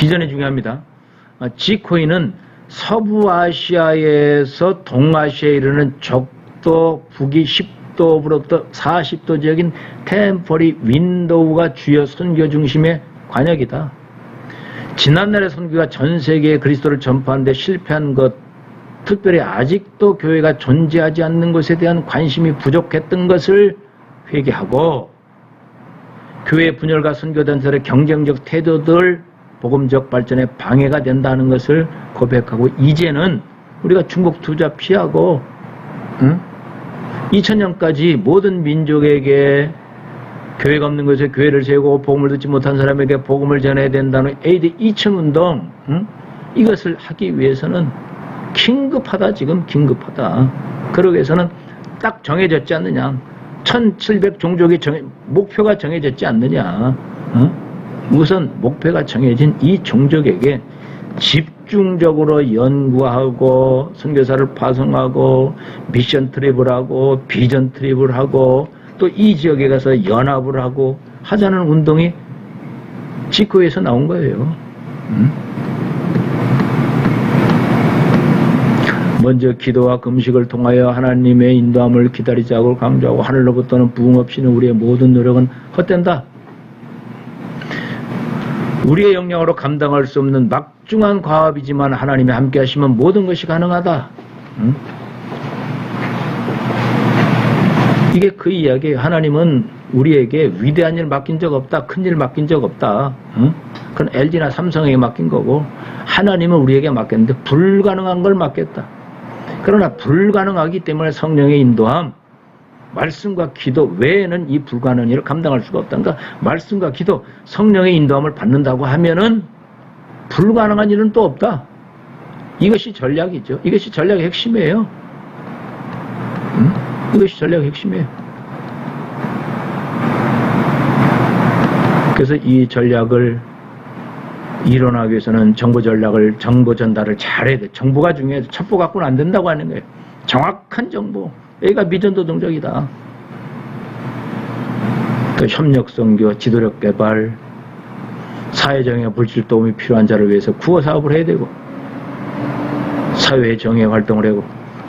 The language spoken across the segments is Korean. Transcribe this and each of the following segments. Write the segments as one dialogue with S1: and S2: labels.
S1: 비전이 중요합니다. G코인은 서부아시아에서 동아시아에 이르는 적도 북위 10도부터 40도 지역인 템퍼리 윈도우가 주요 선교 중심의 관역이다. 지난날의 선교가 전 세계에 그리스도를 전파하는 데 실패한 것, 특별히 아직도 교회가 존재하지 않는 것에 대한 관심이 부족했던 것을 회개하고 교회 분열과 선교단체의 경쟁적 태도들 복음적 발전에 방해가 된다는 것을 고백하고 이제는 우리가 중국 투자 피하고 2000년까지 모든 민족에게 교회가 없는 곳에 교회를 세우고 복음을 듣지 못한 사람에게 복음을 전해야 된다는 AD 2000 운동 이것을 하기 위해서는 긴급하다. 지금 긴급하다. 그러기 위해서는 딱 정해졌지 않느냐. 1700 종족이 목표가 정해졌지 않느냐. 우선 목표가 정해진 이 종족에게 집중적으로 연구하고 선교사를 파송하고 미션 트립을 하고 비전 트립을 하고 또 이 지역에 가서 연합을 하고 하자는 운동이 G코에서 나온 거예요. 먼저 기도와 금식을 통하여 하나님의 인도함을 기다리자고 강조하고 하늘로부터는 부흥 없이는 우리의 모든 노력은 헛된다. 우리의 역량으로 감당할 수 없는 막중한 과업이지만 하나님이 함께 하시면 모든 것이 가능하다. 이게 그 이야기예요. 하나님은 우리에게 위대한 일 맡긴 적 없다. 큰 일 맡긴 적 없다. 그건 LG나 삼성에게 맡긴 거고 하나님은 우리에게 맡겼는데 불가능한 걸 맡겼다. 그러나 불가능하기 때문에 성령의 인도함, 말씀과 기도 외에는 이 불가능한 일을 감당할 수가 없다. 그러니까 말씀과 기도, 성령의 인도함을 받는다고 하면은 불가능한 일은 또 없다. 이것이 전략이죠. 이것이 전략의 핵심이에요. 이것이 전략의 핵심이에요. 그래서 이 전략을 이뤄나가기 위해서는 정보 전략을, 정보 전달을 잘해야 돼. 정보가 중요해서 첩보 갖고는 안 된다고 하는 거예요. 정확한 정보. 여기가 미전도동적이다. 그 협력선교, 지도력 개발, 사회정의 물질 도움이 필요한 자를 위해서 구호 사업을 해야 되고 사회정의 활동을 하고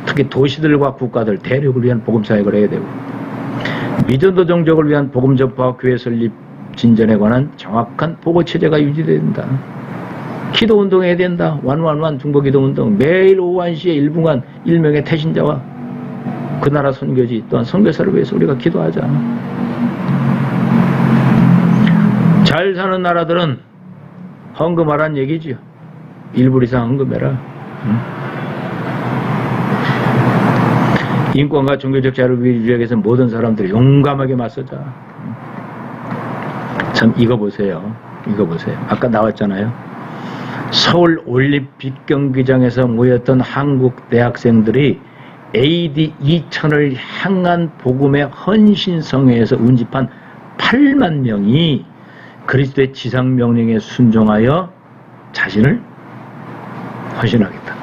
S1: 특히 도시들과 국가들, 대륙을 위한 복음사역을 해야 되고 미전도 종족을 위한 복음 전파와 교회 설립 진전에 관한 정확한 보고체제가 유지돼야 된다. 기도운동 해야 된다. 111 중보기도운동 매일 오후 1시에 1분간 1명의 태신자와 그 나라 선교지 또한 선교사를 위해서 우리가 기도하자. 잘 사는 나라들은 헌금하라는 얘기지요. 1불 이상 헌금해라. 인권과 종교적 자유를 위해서 모든 사람들이 용감하게 맞서자. 참 이거 보세요. 이거 보세요. 아까 나왔잖아요. 서울 올림픽 경기장에서 모였던 한국 대학생들이 AD 2000을 향한 복음의 헌신성회에서 운집한 8만 명이 그리스도의 지상명령에 순종하여 자신을 헌신하겠다.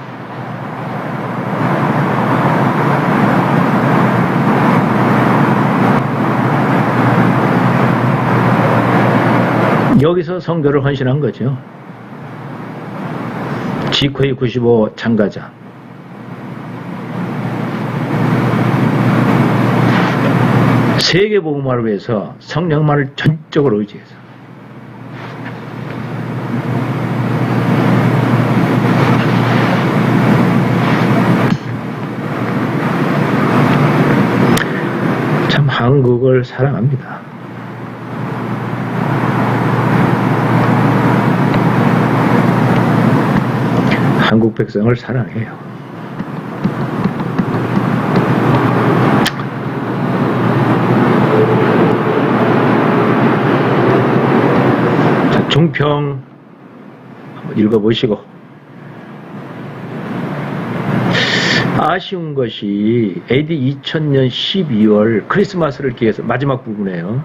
S1: 여기서 선교를 헌신한 거죠. G코이 95 참가자. 세계 복음화를 위해서 성령만을 전적으로 의지해서 참 한국을 사랑합니다. 한국 백성을 사랑해요. 자, 종평 한번 읽어보시고 아쉬운 것이 AD 2000년 12월 크리스마스를 기해서 마지막 부분에요.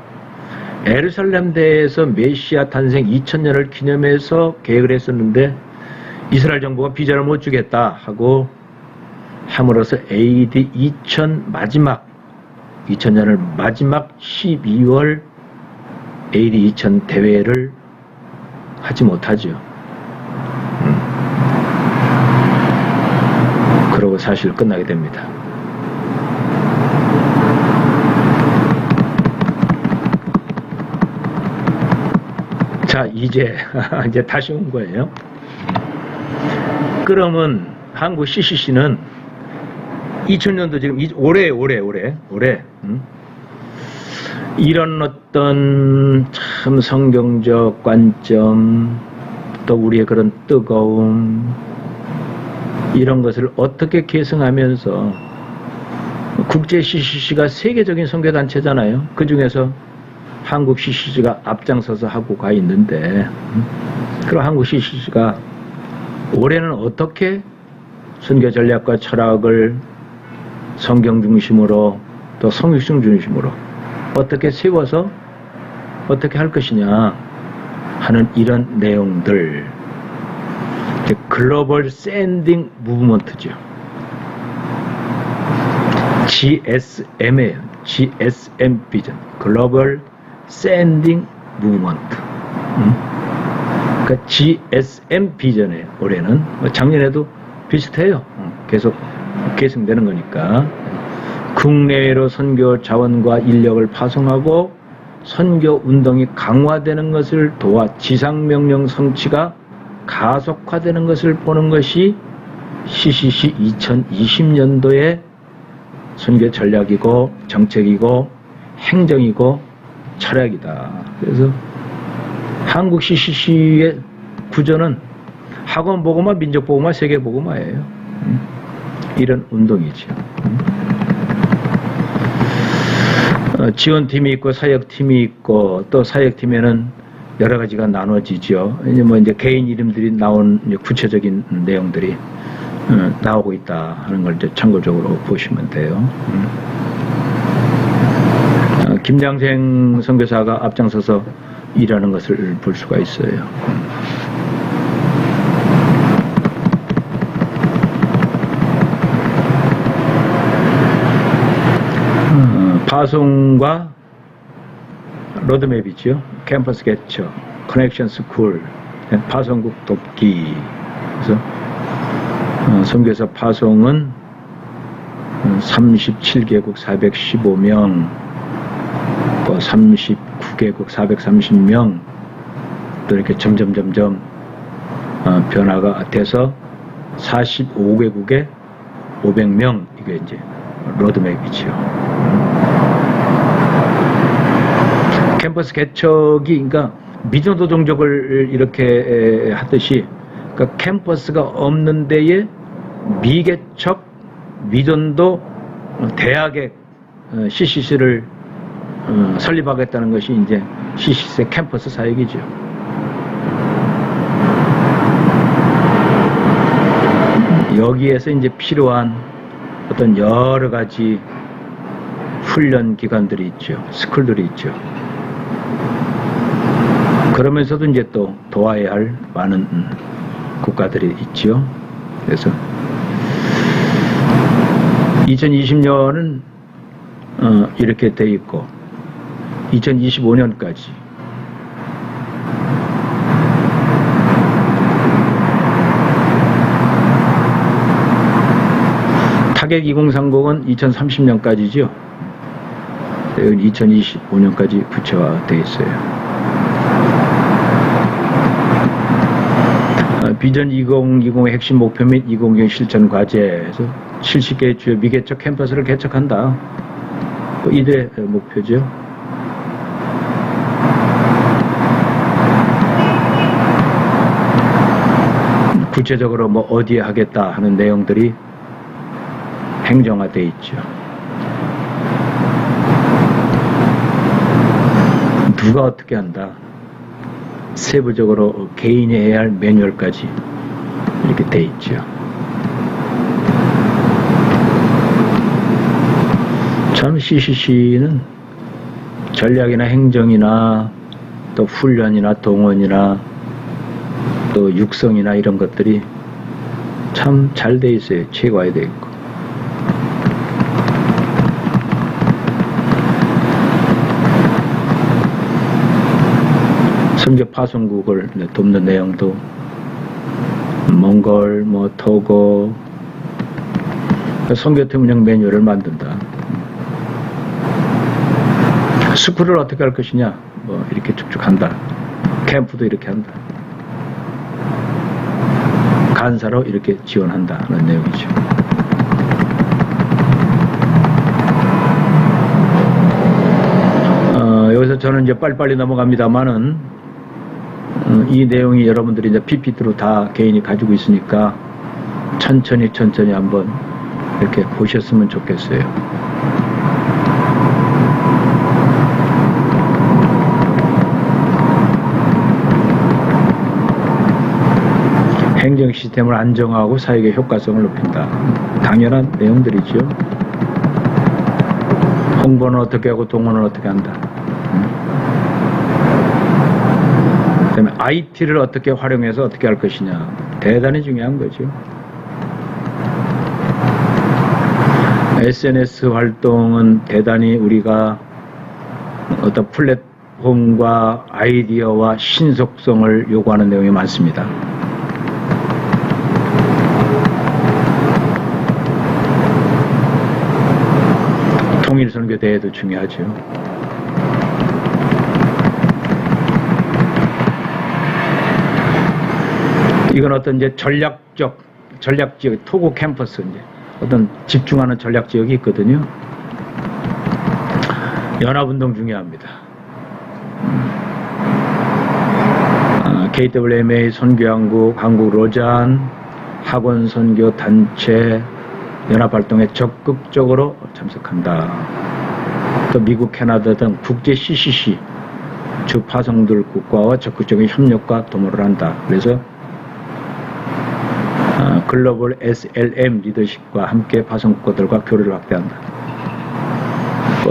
S1: 예루살렘 대에서 메시아 탄생 2000년을 기념해서 계획을 했었는데 이스라엘 정부가 비자를 못 주겠다 하고 함으로써 AD 2000 마지막 2000년을 마지막 12월 AD 2000 대회를 하지 못하죠. 그 사실 끝나게 됩니다. 자, 이제 다시 온 거예요. 그러면 한국 CCC는 2000년도 지금 올해 이런 어떤 참 성경적 관점, 또 우리의 그런 뜨거움, 이런 것을 어떻게 계승하면서, 국제 CCC가 세계적인 선교단체잖아요. 그 중에서 한국 CCC가 앞장서서 하고 가 있는데, 그럼 한국 CCC가 올해는 어떻게 선교 전략과 철학을 성경 중심으로 또 성육성 중심으로 어떻게 세워서 어떻게 할 것이냐 하는 이런 내용들, 글로벌 샌딩 무브먼트죠. GSM이에요. GSM 비전, 글로벌 샌딩 무브먼트. 그러니까 GSM 비전에 올해는 작년에도 비슷해요. 계속 계승되는 거니까 국내외로 선교 자원과 인력을 파송하고 선교 운동이 강화되는 것을 도와 지상명령 성취가 가속화되는 것을 보는 것이 CCC 2020년도의 선교 전략이고 정책이고 행정이고 철학이다. 그래서 한국 CCC의 구조는 학원 보고마, 민족 보고마, 세계 보고마예요. 이런 운동이죠. 지원팀이 있고 사역팀이 있고, 또 사역팀에는 여러 가지가 나눠지죠. 이제 개인 이름들이 나온 구체적인 내용들이 나오고 있다 하는 걸 이제 참고적으로 보시면 돼요. 김장생 선교사가 앞장서서 일하는 것을 볼 수가 있어요. 파송과 로드맵이죠. 캠퍼스 개척, 커넥션 스쿨, 파송국 돕기. 그래서 선교사 파송은 37개국 415명, 또 39개국 430명, 또 이렇게 점점 변화가 돼서 45개국에 500명, 이게 이제 로드맵이죠. 캠퍼스 개척이, 그러니까 미전도 종족을 이렇게 하듯이, 그러니까 캠퍼스가 없는 데에 미개척, 미전도 대학의 CCC를 설립하겠다는 것이 이제 CCC의 캠퍼스 사역이죠. 여기에서 이제 필요한 어떤 여러 가지 훈련 기관들이 있죠. 스쿨들이 있죠. 그러면서도 이제 또 도와야 할 많은 국가들이 있죠. 그래서 2020년은 이렇게 돼 있고 2025년까지 타격 2030은 2030년까지죠. 2025년까지 구체화되어 있어요. 비전 2020의 핵심 목표 및 2020 실천 과제에서 70개의 주요 미개척 캠퍼스를 개척한다. 이대 목표죠. 구체적으로 뭐 어디에 하겠다 하는 내용들이 행정화되어 있죠. 누가 어떻게 한다. 세부적으로 개인이 해야 할 매뉴얼까지 이렇게 돼 있죠. 참 CCC는 전략이나 행정이나 또 훈련이나 동원이나 또 육성이나 이런 것들이 참 잘 돼 있어요. 체계화되어 있고. 선교 파송국을 돕는 내용도 몽골, 토고, 선교팀 운영 매뉴얼을 만든다. 스쿨을 어떻게 할 것이냐, 뭐 이렇게 쭉쭉 한다. 캠프도 이렇게 한다. 간사로 이렇게 지원한다 하는 내용이죠. 여기서 저는 이제 빨리빨리 넘어갑니다만은 이 내용이 여러분들이 이제 PPT로 다 개인이 가지고 있으니까 천천히 한번 이렇게 보셨으면 좋겠어요. 행정 시스템을 안정화하고 사역의 효과성을 높인다. 당연한 내용들이죠. 홍보는 어떻게 하고 동원은 어떻게 한다. 그다음에 IT를 어떻게 활용해서 어떻게 할 것이냐. 대단히 중요한 거죠. SNS 활동은 대단히 우리가 어떤 플랫폼과 아이디어와 신속성을 요구하는 내용이 많습니다. 통일선교 대회도 중요하죠. 이건 어떤 이제 전략지역, 토고 캠퍼스, 이제 어떤 집중하는 전략지역이 있거든요. 연합운동 중요합니다. KWMA 선교한국, 한국 로잔, 학원 선교 단체, 연합활동에 적극적으로 참석한다. 또 미국, 캐나다 등 국제 CCC, 주 파송들 국가와 적극적인 협력과 도모를 한다. 그래서 글로벌 SLM 리더십과 함께 파송국가들과 교류를 확대한다.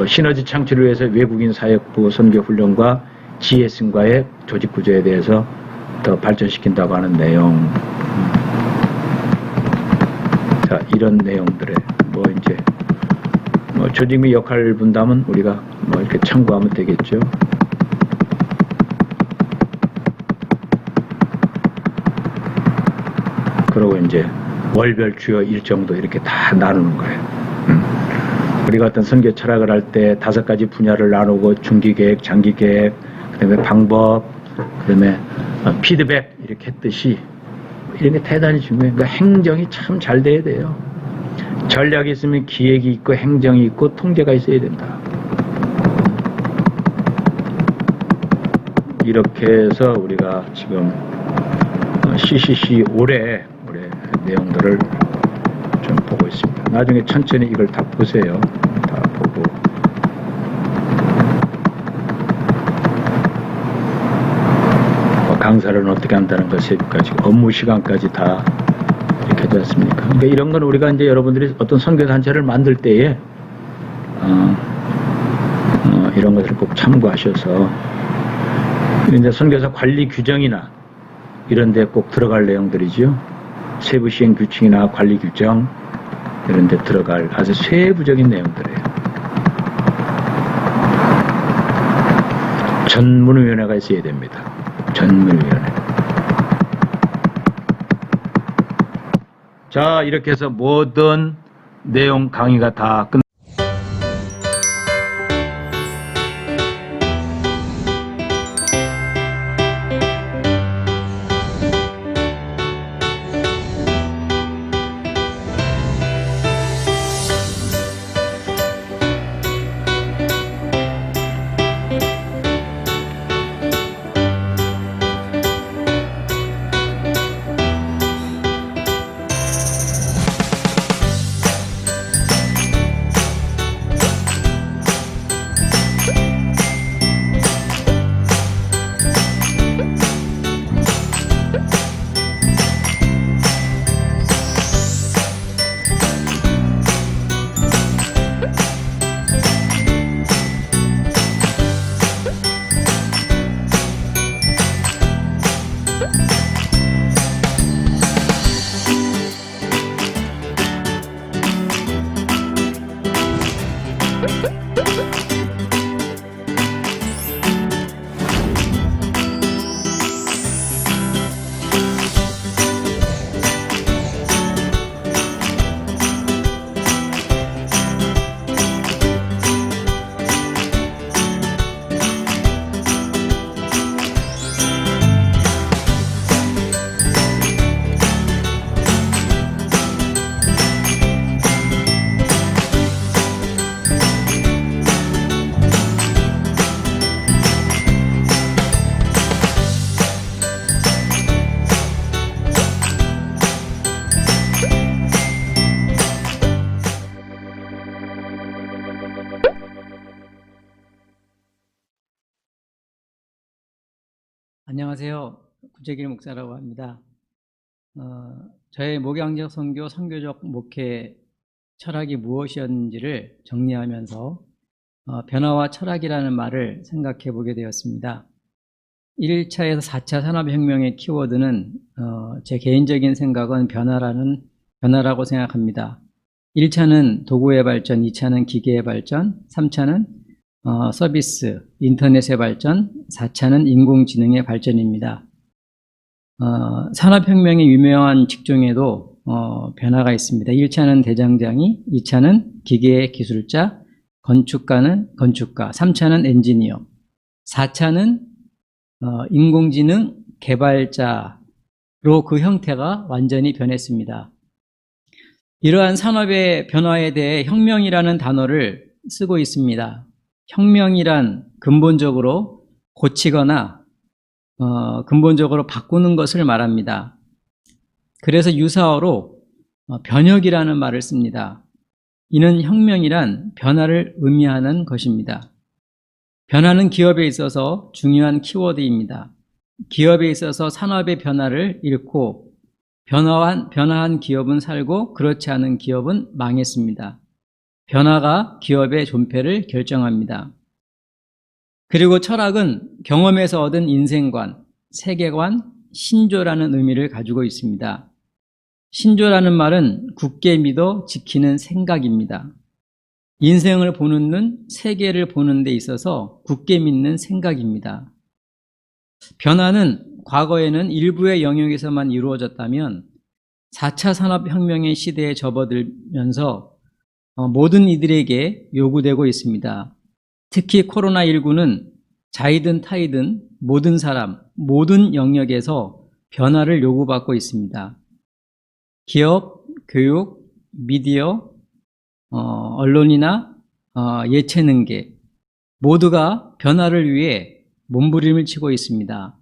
S1: 시너지 창출을 위해서 외국인 사역부 선교훈련과 GS과의 조직구조에 대해서 더 발전시킨다고 하는 내용. 자, 이런 내용들에 이제 조직 및 역할 분담은 우리가 이렇게 참고하면 되겠죠. 그리고 이제 월별 주요 일정도 이렇게 다 나누는 거예요. 우리가 어떤 선교 철학을 할 때 5가지 분야를 나누고 중기 계획, 장기 계획, 그다음에 방법, 그다음에 피드백 이렇게 했듯이 이런 게 대단히 중요해요. 그러니까 행정이 참 잘 돼야 돼요. 전략이 있으면 기획이 있고 행정이 있고 통제가 있어야 된다. 이렇게 해서 우리가 지금 CCC 올해 내용들을 좀 보고 있습니다. 나중에 천천히 이걸 다 보세요. 다 보고. 강사를 어떻게 한다는 것까지, 업무 시간까지 다 이렇게 하지 않습니까? 그러니까 이런 건 우리가 이제 여러분들이 어떤 선교단체를 만들 때에, 이런 것들을 꼭 참고하셔서, 이제 선교사 관리 규정이나 이런 데 꼭 들어갈 내용들이죠. 세부 시행 규칙이나 관리 규정 이런 데 들어갈 아주 세부적인 내용들이에요. 전문위원회가 있어야 됩니다. 전문위원회. 자, 이렇게 해서 모든 내용 강의가 다 끝났습니다.
S2: 안녕하세요. 구재길 목사라고 합니다. 저의 목양적 선교, 선교적 목회 철학이 무엇이었는지를 정리하면서 변화와 철학이라는 말을 생각해 보게 되었습니다. 1차에서 4차 산업혁명의 키워드는 제 개인적인 생각은 변화라고 생각합니다. 1차는 도구의 발전, 2차는 기계의 발전, 3차는 서비스, 인터넷의 발전, 4차는 인공지능의 발전입니다. 산업혁명의 유명한 직종에도 변화가 있습니다. 1차는 대장장이, 2차는 기계의 기술자, 건축가는 건축가, 3차는 엔지니어, 4차는 인공지능 개발자로 그 형태가 완전히 변했습니다. 이러한 산업의 변화에 대해 혁명이라는 단어를 쓰고 있습니다. 혁명이란 근본적으로 고치거나 근본적으로 바꾸는 것을 말합니다. 그래서 유사어로 변혁이라는 말을 씁니다. 이는 혁명이란 변화를 의미하는 것입니다. 변화는 기업에 있어서 중요한 키워드입니다. 기업에 있어서 산업의 변화를 잃고 변화한 기업은 살고 그렇지 않은 기업은 망했습니다. 변화가 기업의 존폐를 결정합니다. 그리고 철학은 경험에서 얻은 인생관, 세계관, 신조라는 의미를 가지고 있습니다. 신조라는 말은 굳게 믿어 지키는 생각입니다. 인생을 보는 눈, 세계를 보는 데 있어서 굳게 믿는 생각입니다. 변화는 과거에는 일부의 영역에서만 이루어졌다면 4차 산업혁명의 시대에 접어들면서 모든 이들에게 요구되고 있습니다. 특히 코로나19는 자이든 타이든 모든 사람, 모든 영역에서 변화를 요구받고 있습니다. 기업, 교육, 미디어, 언론이나 예체능계 모두가 변화를 위해 몸부림을 치고 있습니다.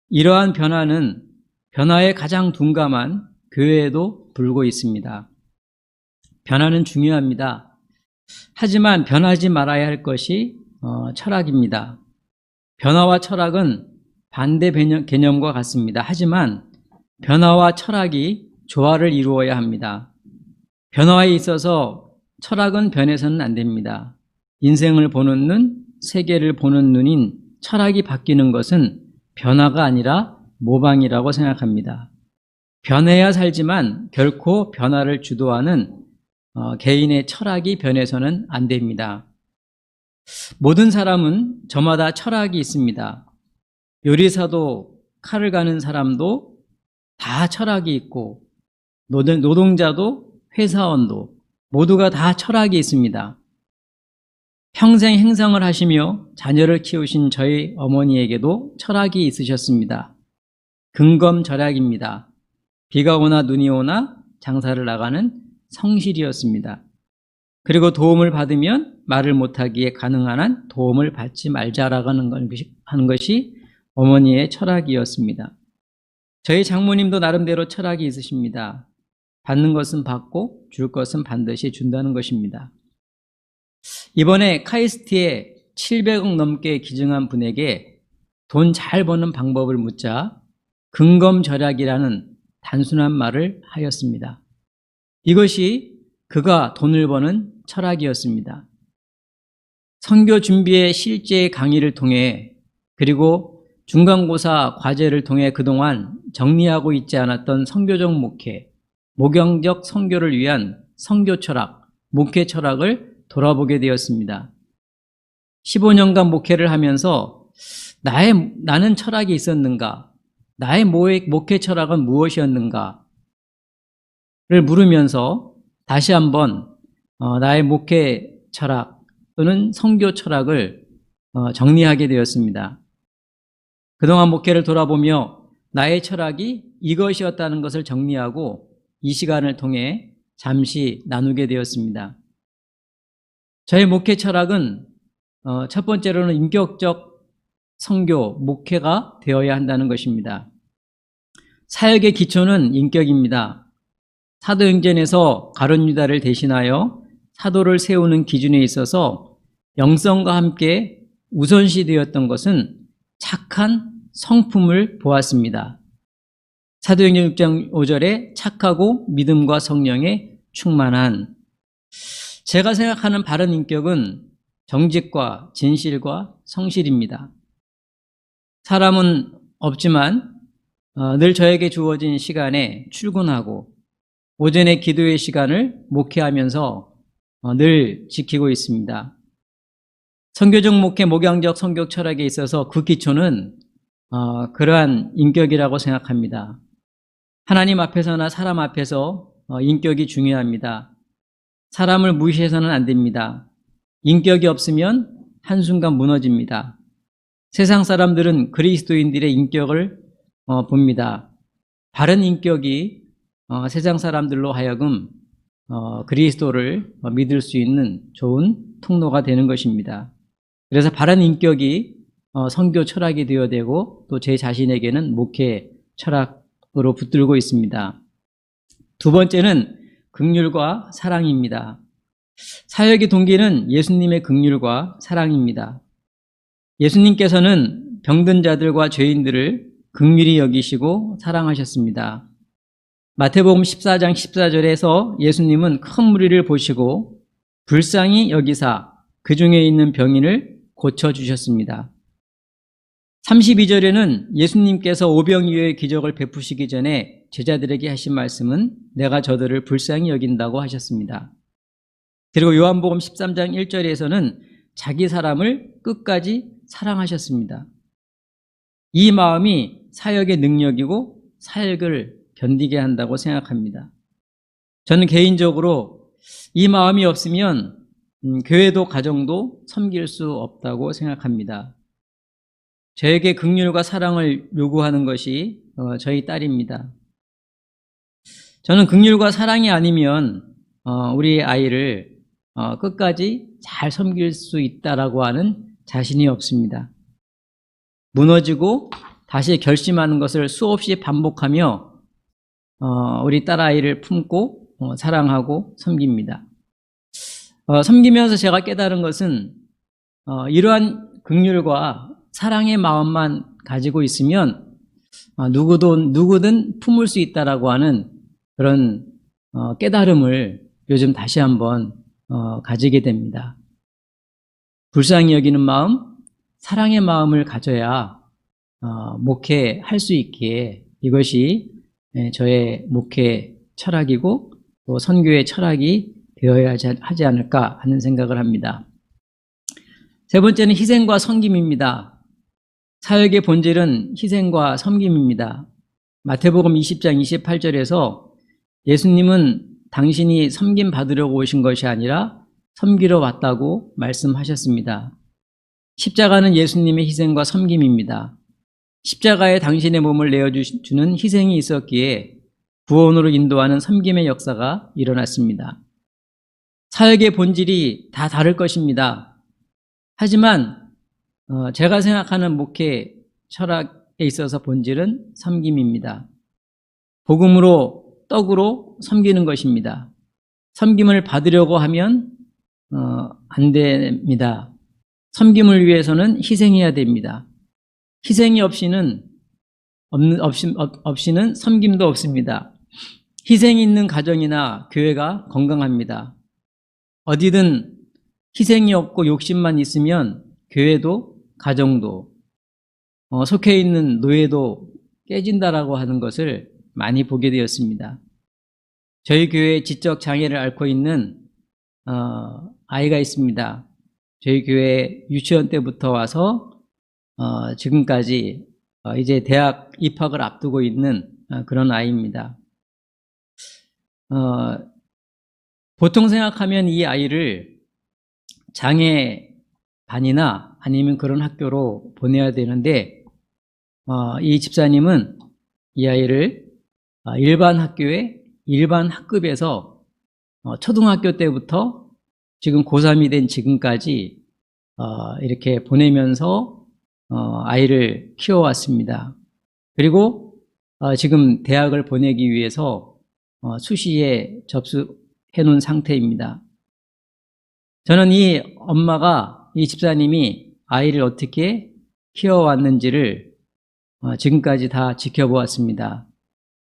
S2: 이러한 변화는 변화에 가장 둔감한 교회에도 불고 있습니다. 변화는 중요합니다. 하지만 변하지 말아야 할 것이 철학입니다. 변화와 철학은 반대 개념과 같습니다. 하지만 변화와 철학이 조화를 이루어야 합니다. 변화에 있어서 철학은 변해서는 안 됩니다. 인생을 보는 눈, 세계를 보는 눈인 철학이 바뀌는 것은 변화가 아니라 모방이라고 생각합니다. 변해야 살지만 결코 변화를 주도하는 개인의 철학이 변해서는 안 됩니다. 모든 사람은 저마다 철학이 있습니다. 요리사도 칼을 가는 사람도 다 철학이 있고 노동자도 회사원도 모두가 다 철학이 있습니다. 평생 행성을 하시며 자녀를 키우신 저희 어머니에게도 철학이 있으셨습니다. 근검절약입니다. 비가 오나 눈이 오나 장사를 나가는 성실이었습니다. 그리고 도움을 받으면 말을 못하기에 가능한 한 도움을 받지 말자라고 하는 것이 어머니의 철학이었습니다. 저희 장모님도 나름대로 철학이 있으십니다. 받는 것은 받고 줄 것은 반드시 준다는 것입니다. 이번에 카이스트에 700억 넘게 기증한 분에게 돈 잘 버는 방법을 묻자 근검절약이라는 단순한 말을 하였습니다. 이것이 그가 돈을 버는 철학이었습니다. 선교 준비의 실제 강의를 통해 그리고 중간고사 과제를 통해 그동안 정리하고 있지 않았던 선교적 목회, 목양적 선교를 위한 선교 철학, 목회 철학을 돌아보게 되었습니다. 15년간 목회를 하면서 나는 철학이 있었는가? 나의 목회 철학은 무엇이었는가를 물으면서 다시 한번 나의 목회 철학 또는 선교 철학을 정리하게 되었습니다. 그동안 목회를 돌아보며 나의 철학이 이것이었다는 것을 정리하고 이 시간을 통해 잠시 나누게 되었습니다. 저의 목회 철학은 첫 번째로는 인격적 선교, 목회가 되어야 한다는 것입니다. 사역의 기초는 인격입니다. 사도행전에서 가룟 유다를 대신하여 사도를 세우는 기준에 있어서 영성과 함께 우선시 되었던 것은 착한 성품을 보았습니다. 사도행전 6장 5절에 착하고 믿음과 성령에 충만한, 제가 생각하는 바른 인격은 정직과 진실과 성실입니다. 사람은 없지만 늘 저에게 주어진 시간에 출근하고 오전에 기도의 시간을 목회하면서 늘 지키고 있습니다. 선교적 목회, 목양적 성격 철학에 있어서 그 기초는 그러한 인격이라고 생각합니다. 하나님 앞에서나 사람 앞에서 인격이 중요합니다. 사람을 무시해서는 안 됩니다. 인격이 없으면 한순간 무너집니다. 세상 사람들은 그리스도인들의 인격을 봅니다. 바른 인격이 세상 사람들로 하여금 그리스도를 믿을 수 있는 좋은 통로가 되는 것입니다. 그래서 바른 인격이 선교 철학이 되어야 되고 또 제 자신에게는 목회 철학으로 붙들고 있습니다. 두 번째는 긍휼과 사랑입니다. 사역의 동기는 예수님의 긍휼과 사랑입니다. 예수님께서는 병든 자들과 죄인들을 긍휼히 여기시고 사랑하셨습니다. 마태복음 14장 14절에서 예수님은 큰 무리를 보시고 불쌍히 여기사 그 중에 있는 병인을 고쳐주셨습니다. 32절에는 예수님께서 오병이어의 기적을 베푸시기 전에 제자들에게 하신 말씀은 내가 저들을 불쌍히 여긴다고 하셨습니다. 그리고 요한복음 13장 1절에서는 자기 사람을 끝까지 사랑하셨습니다. 이 마음이 사역의 능력이고 사역을 견디게 한다고 생각합니다. 저는 개인적으로 이 마음이 없으면 교회도 가정도 섬길 수 없다고 생각합니다. 저에게 긍휼과 사랑을 요구하는 것이 저희 딸입니다. 저는 긍휼과 사랑이 아니면 우리 아이를 끝까지 잘 섬길 수 있다라고 하는 자신이 없습니다. 무너지고 다시 결심하는 것을 수없이 반복하며 우리 딸아이를 품고 사랑하고 섬깁니다. 섬기면서 제가 깨달은 것은 이러한 긍휼과 사랑의 마음만 가지고 있으면 누구든 품을 수 있다라고 하는 그런 깨달음을 요즘 다시 한번 가지게 됩니다. 불쌍히 여기는 마음, 사랑의 마음을 가져야 목회할 수 있기에 이것이 저의 목회 철학이고 또 선교의 철학이 되어야 하지 않을까 하는 생각을 합니다. 세 번째는 희생과 섬김입니다. 사역의 본질은 희생과 섬김입니다. 마태복음 20장 28절에서 예수님은 당신이 섬김 받으려고 오신 것이 아니라 섬기러 왔다고 말씀하셨습니다. 십자가는 예수님의 희생과 섬김입니다. 십자가에 당신의 몸을 내어주는 희생이 있었기에 구원으로 인도하는 섬김의 역사가 일어났습니다. 사역의 본질이 다 다를 것입니다. 하지만 제가 생각하는 목회 철학에 있어서 본질은 섬김입니다. 복음으로 떡으로 섬기는 것입니다. 섬김을 받으려고 하면 안 됩니다. 섬김을 위해서는 희생해야 됩니다. 희생이 없이는 섬김도 없습니다. 희생이 있는 가정이나 교회가 건강합니다. 어디든 희생이 없고 욕심만 있으면 교회도 가정도 속해 있는 노예도 깨진다라고 하는 것을 많이 보게 되었습니다. 저희 교회에 지적 장애를 앓고 있는 아이가 있습니다. 저희 교회 유치원 때부터 와서 지금까지 이제 대학 입학을 앞두고 있는 그런 아이입니다. 보통 생각하면 이 아이를 장애반이나 아니면 그런 학교로 보내야 되는데 이 집사님은 이 아이를 일반 학교에 일반 학급에서 초등학교 때부터 지금 고3이 된 지금까지 이렇게 보내면서 아이를 키워왔습니다. 그리고 지금 대학을 보내기 위해서 수시에 접수해 놓은 상태입니다. 저는 이 엄마가, 이 집사님이 아이를 어떻게 키워왔는지를 지금까지 다 지켜보았습니다.